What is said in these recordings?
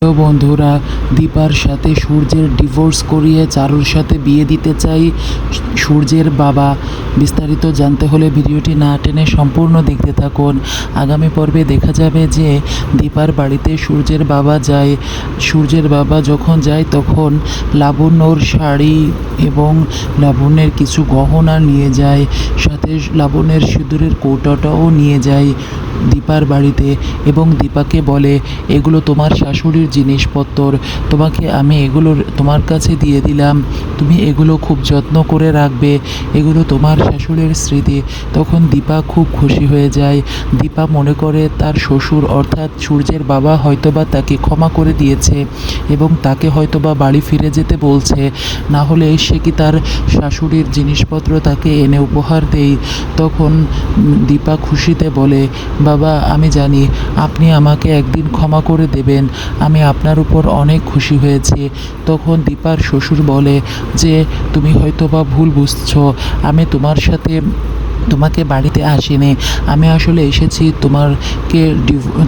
তো বন্ধুরা, দীপার সাথে সূর্যের ডিভোর্স করিয়ে চারুর সাথে বিয়ে দিতে চাই সূর্যের বাবা। বিস্তারিত জানতে হলে ভিডিওটি না টেনে সম্পূর্ণ দেখতে থাকুন। আগামী পর্বে দেখা যাবে যে দীপার বাড়িতে সূর্যের বাবা যায়। সূর্যের বাবা যখন যায় তখন লাবণ্যর শাড়ি এবং লাবণ্যের কিছু গহনা নিয়ে যায়, সাথে লাবণ্যের সিঁদুরের কৌটাটাও নিয়ে যায় দীপার বাড়িতে এবং দীপাকে বলে, এগুলো তোমার শাশুড়ির জিনিসপত্র, তোমাকে আমি এগুলো তোমার কাছে দিয়ে দিলাম, তুমি এগুলো খুব যত্ন করে রাখবে, এগুলো তোমার শাশুড়ির স্মৃতি। তখন দীপা খুব খুশি হয়ে যায়। দীপা মনে করে তার শ্বশুর অর্থাৎ সূর্যের বাবা হয়তোবা তাকে ক্ষমা করে দিয়েছে এবং তাকে হয়তোবা বাড়ি ফিরে যেতে বলছে, না হলে সে কি তার শাশুড়ির জিনিসপত্র তাকে এনে উপহার দেই। তখন দীপা খুশিতে বলে, বাবা আমি জানি আপনি আমাকে একদিন ক্ষমা করে দেবেন, আমি আপনার উপর অনেক খুশি হয়েছি। তখন দীপার শ্বশুর বলে যে তুমি হয়তো বা ভুল বুঝছো, আমি তোমাকে বাড়িতে আসিনি, আমি আসলে এসেছি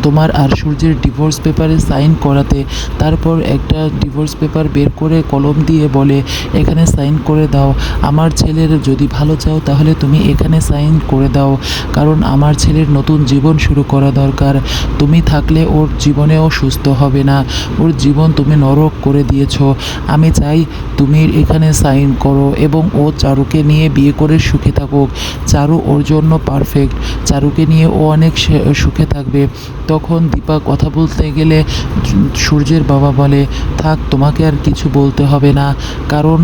তোমার আর সূর্যের ডিভোর্স পেপারে সাইন করাতে। তারপর একটা ডিভোর্স পেপার বের করে কলম দিয়ে বলে, এখানে সাইন করে দাও, আমার ছেলের যদি ভালো চাও তাহলে তুমি এখানে সাইন করে দাও, কারণ আমার ছেলের নতুন জীবন শুরু করা দরকার। তুমি থাকলে ওর জীবনেও সুস্থ হবে না, ওর জীবন তুমি নরক করে দিয়েছ। আমি চাই তুমি এখানে সাইন করো এবং ও চারুকে নিয়ে বিয়ে করে সুখে থাকুক। চারু ওর জন্য পারফেক্ট, চারুকে নিয়ে ও অনেক সুখে থাকবে। তখন দীপা কথা বলতে গেলে সূর্যের বাবা বলে, থাক তোমাকে আর কিছু বলতে হবে না, কারণ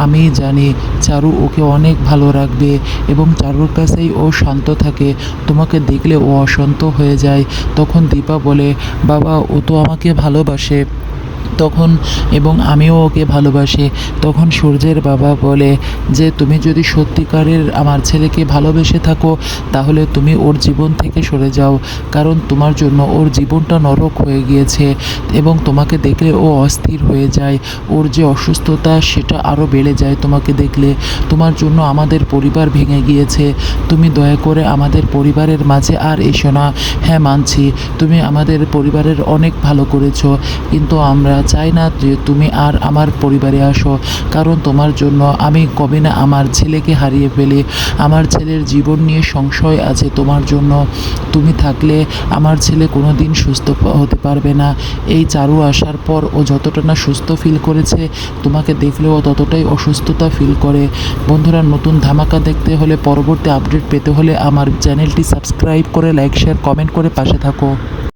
আমি জানি চারু ওকে অনেক ভালো রাখবে এবং চারুর কাছেই ও শান্ত থাকে, তোমাকে দেখলে ও অশান্ত হয়ে যায়। তখন দীপা বলে, বাবা ও তো আমাকে ভালোবাসে তখন, এবং আমিও ওকে ভালোবাসি। তখন সূর্যের বাবা বলে যে তুমি যদি সত্যিকারের আমার ছেলেকে ভালোবেসে থাকো তাহলে তুমি ওর জীবন থেকে সরে যাও, কারণ তোমার জন্য ওর জীবনটা নরক হয়ে গিয়েছে এবং তোমাকে দেখলে ও অস্থির হয়ে যায়, ওর যে অসুস্থতা সেটা আরও বেড়ে যায় তোমাকে দেখলে। তোমার জন্য আমাদের পরিবার ভেঙে গিয়েছে, তুমি দয়া করে আমাদের পরিবারের মাঝে আর এসো না। হ্যাঁ মানছি তুমি আমাদের পরিবারের অনেক ভালো করেছো, কিন্তু আমরা চাই না যে তুমি আর আমার পরিবারে আসো, কারণ তোমার জন্য আমি কবে না আমার ছেলেকে হারিয়ে ফেলি, আমার ছেলের জীবন নিয়ে সংশয় আছে তোমার জন্য। তুমি থাকলে আমার ছেলে কোনো দিন সুস্থ হতে পারবে না। এই চারু আসার পর ও যতটা না সুস্থ ফিল করেছে, তোমাকে দেখলেও ততটাই অসুস্থতা ফিল করে। বন্ধুরা, নতুন ধামাকা দেখতে হলে, পরবর্তী আপডেট পেতে হলে আমার চ্যানেলটি সাবস্ক্রাইব করে লাইক শেয়ার কমেন্ট করে পাশে থাকো।